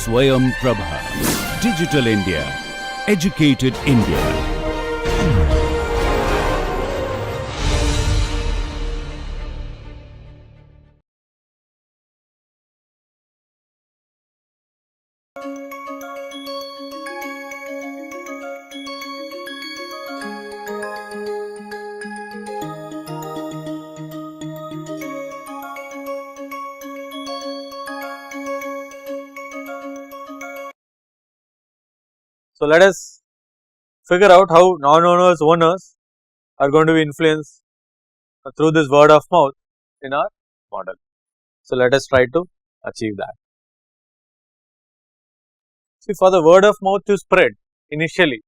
Swayam Prabha. Digital India. Educated India. So, let us figure out how non-owners owners are going to be influenced through this word of mouth in our model. So, let us try to achieve that. See, for the word of mouth to spread initially,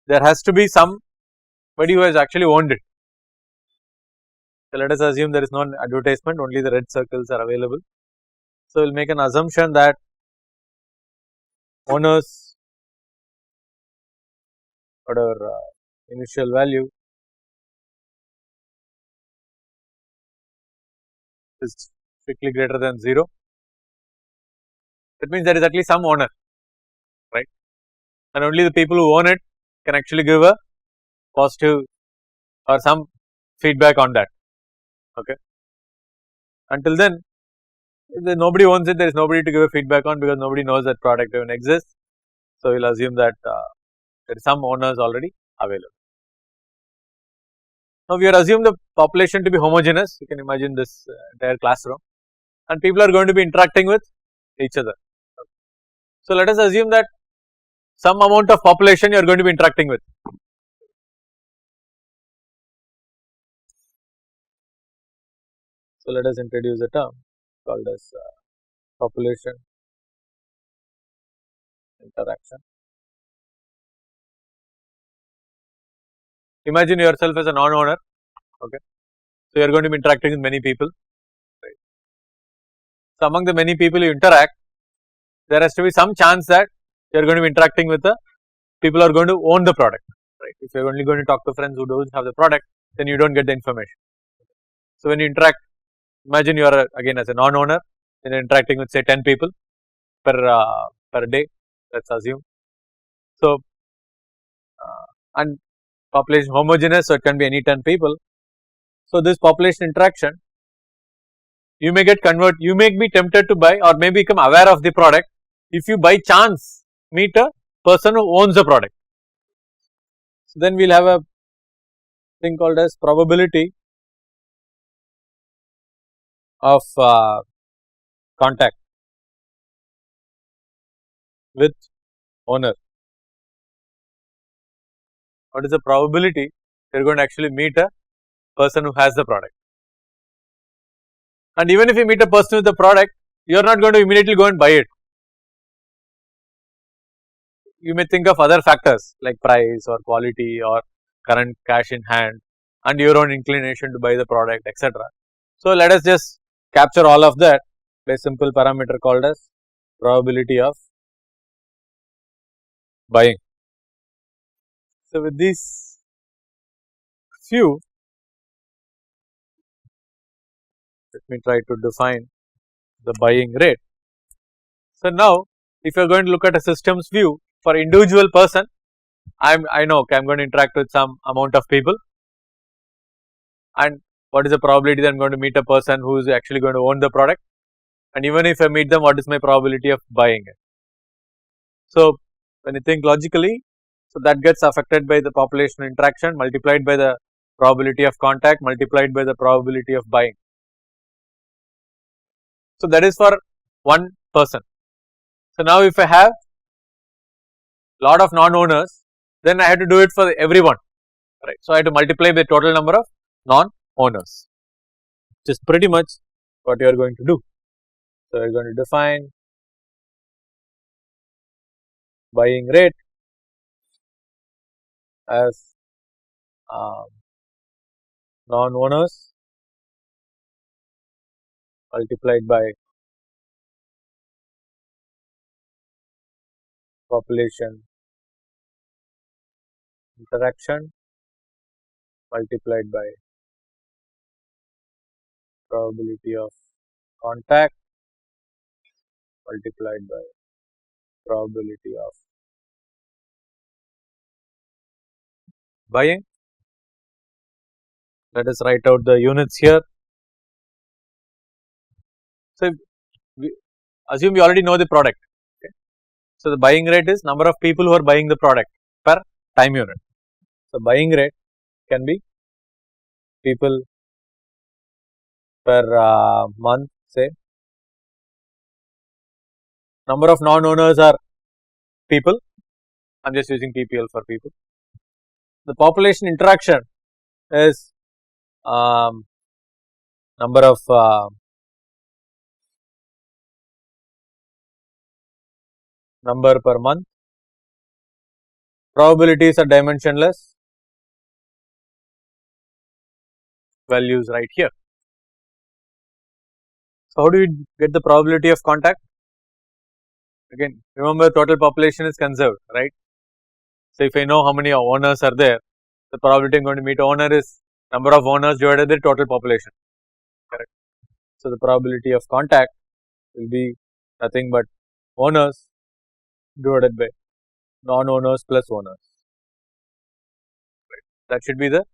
there has to be somebody who has actually owned it. So, let us assume there is no advertisement, only the red circles are available. So, we will make an assumption that owners, whatever initial value is strictly greater than 0. That means there is at least some owner, right, and only the people who own it can actually give a positive or some feedback on that. Okay. Until then, if nobody owns it, there is nobody to give a feedback on, because nobody knows that product even exists. So, we will assume that there is some owners already available. Now, we are assume the population to be homogeneous. You can imagine this entire classroom, and people are going to be interacting with each other. So, let us assume that some amount of population you are going to be interacting with. So, let us introduce a term called as population interaction. Imagine yourself as a non-owner, okay. So, you are going to be interacting with many people, right. So, among the many people you interact, there has to be some chance that you are going to be interacting with the people who are going to own the product, right. If you are only going to talk to friends who do not have the product, then you do not get the information. So, when you interact, imagine you are again as a non-owner, then you are interacting with say 10 people per day, let us assume. So, and population homogeneous, so it can be any 10 people. So, this population interaction, you may get you may be tempted to buy or may become aware of the product if you by chance meet a person who owns the product. So, then we will have a thing called as probability of contact with owner. What is the probability you are going to actually meet a person who has the product? And even if you meet a person with the product, you are not going to immediately go and buy it. You may think of other factors like price or quality or current cash in hand and your own inclination to buy the product, etc. So, let us just capture all of that by a simple parameter called as probability of buying. So, with these few, let me try to define the buying rate. So, now if you are going to look at a systems view for individual person, I know okay, I am going to interact with some amount of people, and what is the probability that I am going to meet a person who is actually going to own the product, and even if I meet them, what is my probability of buying it. So, when you think logically, so that gets affected by the population interaction multiplied by the probability of contact multiplied by the probability of buying. So, that is for one person. So, now if I have lot of non-owners, then I have to do it for everyone, right. So, I have to multiply the total number of non-owners, which is pretty much what you are going to do. So, you are going to define buying rate as non-owners multiplied by population interaction multiplied by probability of contact multiplied by probability of buying. Let us write out the units here. So, assume you already know the product. Okay. So, the buying rate is number of people who are buying the product per time unit. So, buying rate can be people per month, say. Number of non-owners are people. I am just using PPL for people. The population interaction is number of number per month. Probabilities are dimensionless. Values right here. So, how do we get the probability of contact? Again, remember total population is conserved, right? So, if I know how many owners are there, the probability I am going to meet owner is number of owners divided by the total population, correct. So, the probability of contact will be nothing but owners divided by non-owners plus owners, right. That should be the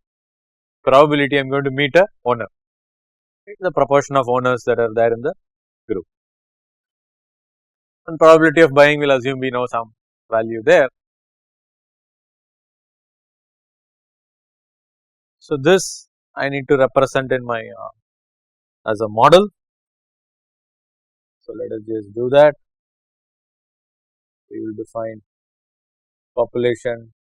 probability I am going to meet a owner, right. The proportion of owners that are there in the group, and probability of buying will assume we know some value there. So, this I need to represent in my as a model. So, let us just do that. We will define population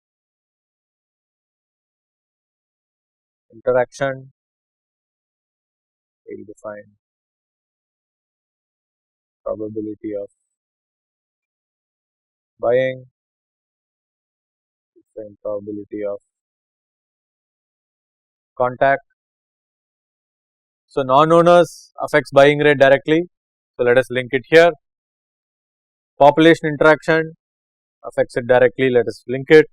interaction, we will define probability of buying, define probability of contact. So, non-owners affects buying rate directly. So, let us link it here. Population interaction affects it directly, let us link it.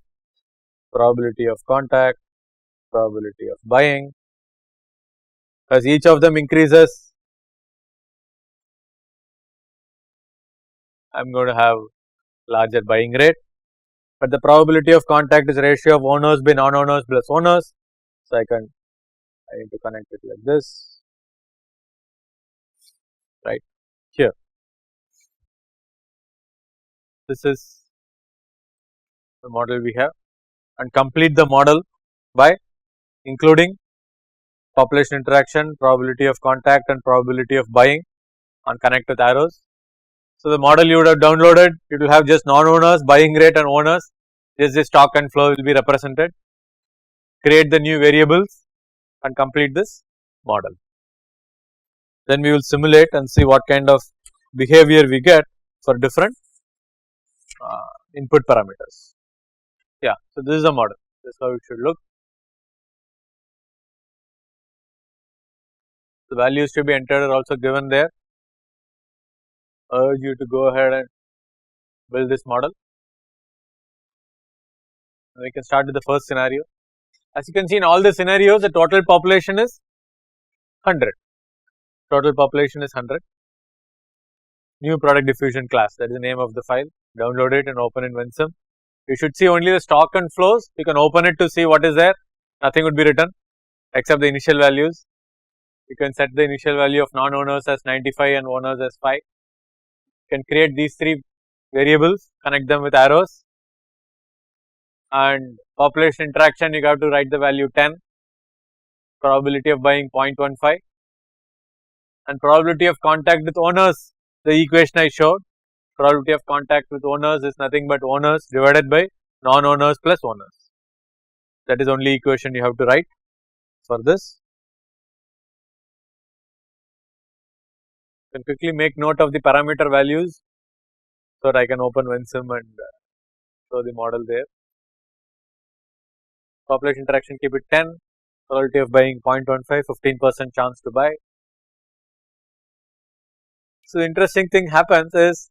Probability of contact, probability of buying. As each of them increases, I am going to have larger buying rate, but the probability of contact is ratio of owners by non-owners plus owners. So, I need to connect it like this, right here. This is the model we have, and complete the model by including population interaction, probability of contact and probability of buying and connect with arrows. So, the model you would have downloaded, it will have just non-owners, buying rate and owners, just the stock and flow will be represented. Create the new variables and complete this model. Then we will simulate and see what kind of behavior we get for different input parameters. Yeah, so this is a model, this is how it should look. The values to be entered are also given there. I urge you to go ahead and build this model. And we can start with the first scenario. As you can see in all the scenarios, the total population is 100. Total population is 100. New product diffusion class, that is the name of the file. Download it and open in Winsome. You should see only the stock and flows. You can open it to see what is there. Nothing would be written except the initial values. You can set the initial value of non-owners as 95 and owners as 5. You can create these 3 variables, connect them with arrows, and population interaction you have to write the value 10, probability of buying 0.15, and probability of contact with owners, the equation I showed. Probability of contact with owners is nothing but owners divided by non-owners plus owners. That is only equation you have to write for this. You can quickly make note of the parameter values so that I can open Winsome and show the model there. Population interaction keep it 10, probability of buying 0.15, 15% chance to buy. So, the interesting thing happens is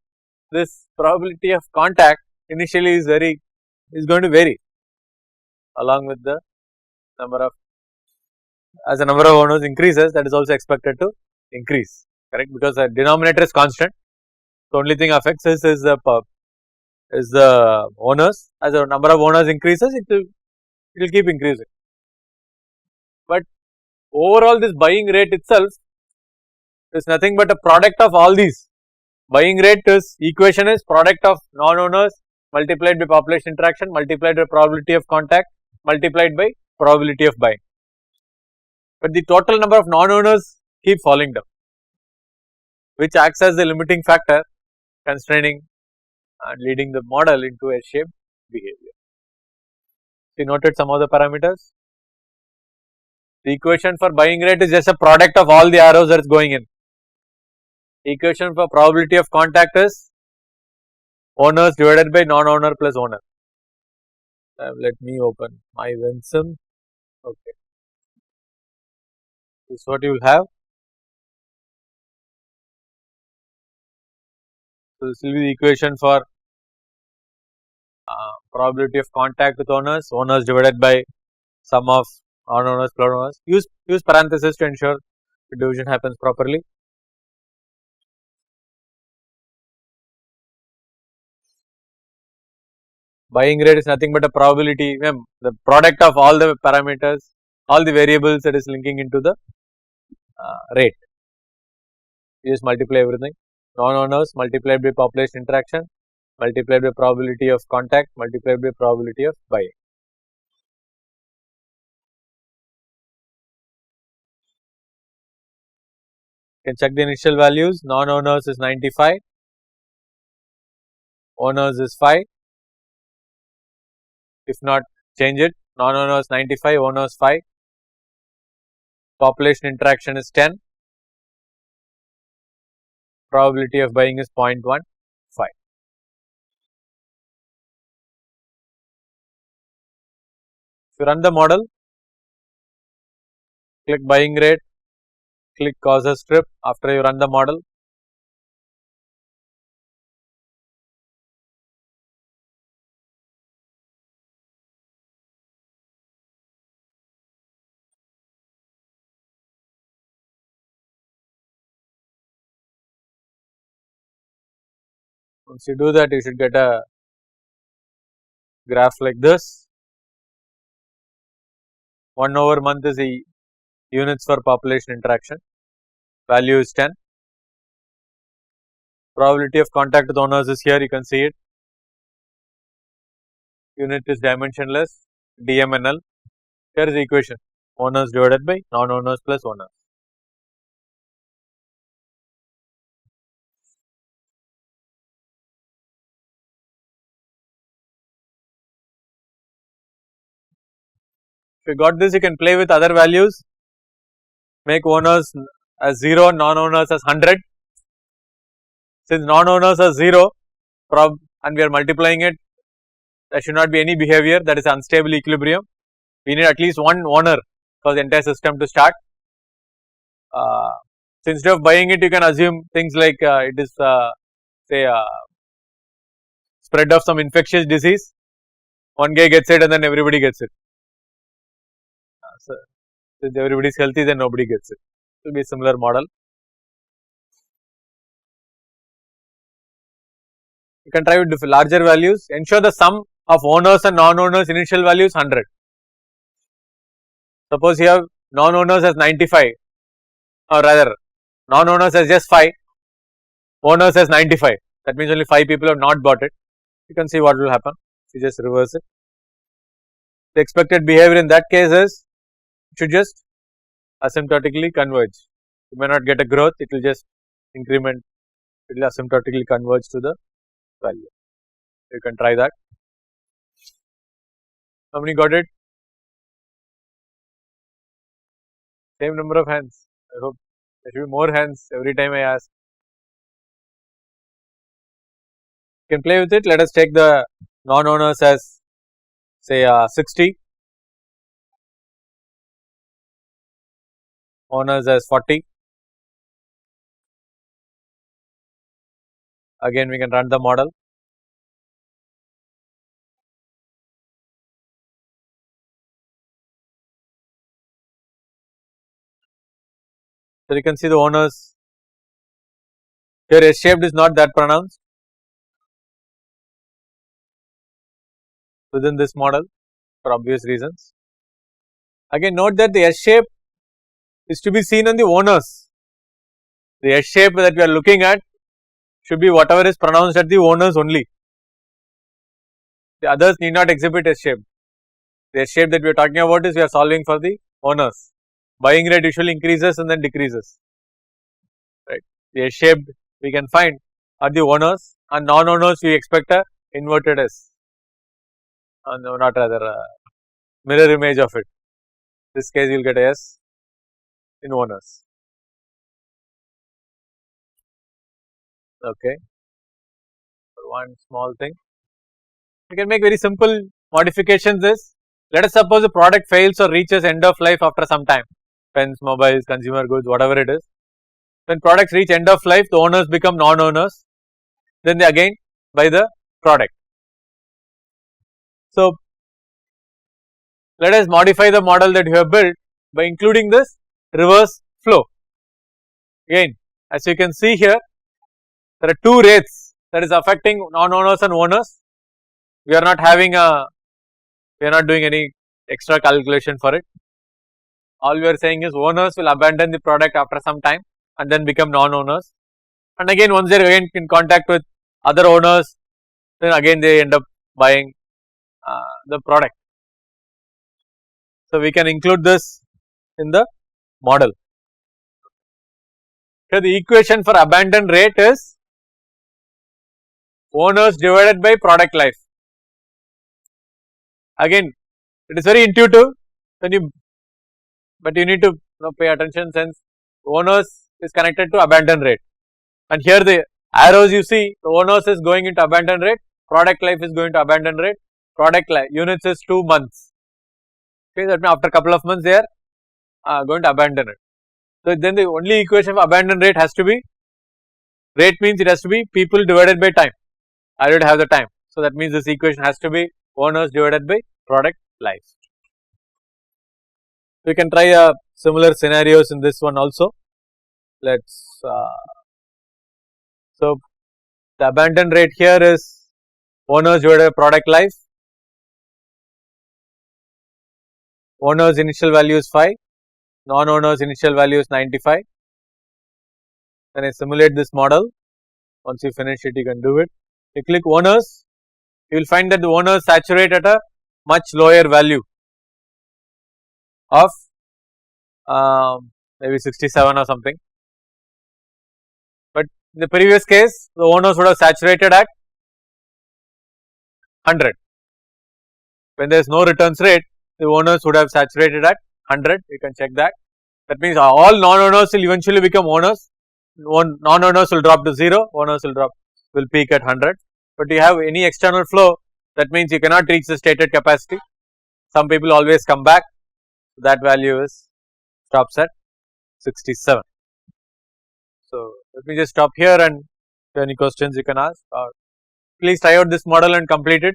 this probability of contact initially is going to vary along with the number of, as the number of owners increases, that is also expected to increase, correct, because the denominator is constant. The only thing affects is the is the owners. As the number of owners increases, it will keep increasing. But overall, this buying rate itself is nothing but a product of all these. Buying rate is equation is product of non-owners multiplied by population interaction multiplied by probability of contact multiplied by probability of buying. But the total number of non-owners keep falling down, which acts as the limiting factor constraining and leading the model into a shaped behavior. We noted some of the parameters. The equation for buying rate is just a product of all the arrows that is going in. Equation for probability of contact is owners divided by non-owner plus owner. Let me open my Vensim. Okay, this is what you will have. So this will be the equation for probability of contact with owners. Owners divided by sum of non-owners plus owners. Use parentheses to ensure the division happens properly. Buying rate is nothing but a probability, the product of all the parameters, all the variables that is linking into the rate. You just multiply everything. Non-owners multiplied by population interaction multiplied by probability of contact multiplied by probability of buying. You can check the initial values. Non-owners is 95, owners is 5. If not, change it. Non-owners 95, owners 5. Population interaction is 10. Probability of buying is 0.15. If you run the model, click buying rate, click causes strip after you run the model. Once you do that, you should get a graph like this. 1 over month is the units for population interaction, value is 10. Probability of contact with owners is here, you can see it. Unit is dimensionless, DMNL. Here is the equation, owners divided by non-owners plus owners. If you got this, you can play with other values, make owners as 0, non-owners as 100. Since non-owners are 0 and we are multiplying it, there should not be any behavior, that is unstable equilibrium. We need at least one owner for the entire system to start. So instead of buying it, you can assume things like it is say spread of some infectious disease. One guy gets it and then everybody gets it. So since everybody is healthy, then nobody gets it. It will be a similar model. You can try with larger values. Ensure the sum of owners and non-owners initial value is 100. Suppose you have non-owners as 95, or rather non-owners as just 5, owners as 95. That means only 5 people have not bought it. You can see what will happen if you just reverse it. The expected behavior in that case is it should just asymptotically converge. You may not get a growth, it will just increment, it will asymptotically converge to the value. You can try that. How many got it? Same number of hands. I hope there should be more hands every time I ask. You can play with it. Let us take the non-owners as say 60, owners as 40. Again we can run the model. So you can see the owners here S shaped is not that pronounced. within this model for obvious reasons. Again, note that the S shape is to be seen on the owners. The S shape that we are looking at should be whatever is pronounced at the owners only. The others need not exhibit S shape. The S shape that we are talking about is we are solving for the owners. Buying rate usually increases and then decreases, right. The S shaped we can find are the owners, and non-owners we expect a inverted S, no, not rather mirror image of it. This case you will get a S in owners. Okay. One small thing, we can make very simple modifications. Is let us suppose the product fails or reaches end of life after some time. Pens, mobiles, consumer goods, whatever it is. When products reach end of life, the owners become non-owners. Then they again buy the product. So, let us modify the model that you have built by including this reverse flow. Again, as you can see here, there are two rates that is affecting non-owners and owners. We are not having we are not doing any extra calculation for it. All we are saying is owners will abandon the product after some time and then become non-owners, and again once they are again in contact with other owners, then again they end up buying the product. So, we can include this in the model. So, the equation for abandon rate is owners divided by product life. Again, it is very intuitive when you, but you need to pay attention, since owners is connected to abandon rate, and here the arrows you see, the owners is going into abandon rate, product life is going to abandon rate, product life units is 2 months. Okay, that means after a couple of months they are going to abandon it. So, then the only equation of abandon rate has to be, rate means it has to be people divided by time. I already have the time. So, that means this equation has to be owners divided by product life. We can try similar scenarios in this one also. Let's so the abandon rate here is owners divided by product life. Owners initial value is 5, non-owners initial value is 95. Then I simulate this model. Once you finish it, you can do it. You click owners, you will find that the owners saturate at a much lower value of maybe 67 or something, but in the previous case the owners would have saturated at 100. When there is no returns rate, the owners would have saturated at 100, you can check that. That means all non-owners will eventually become owners, non-owners will drop to 0, owners will peak at 100. But you have any external flow, that means you cannot reach the stated capacity. Some people always come back, that value is stops at 67. So, let me just stop here, and if you have any questions you can ask, or please try out this model and complete it.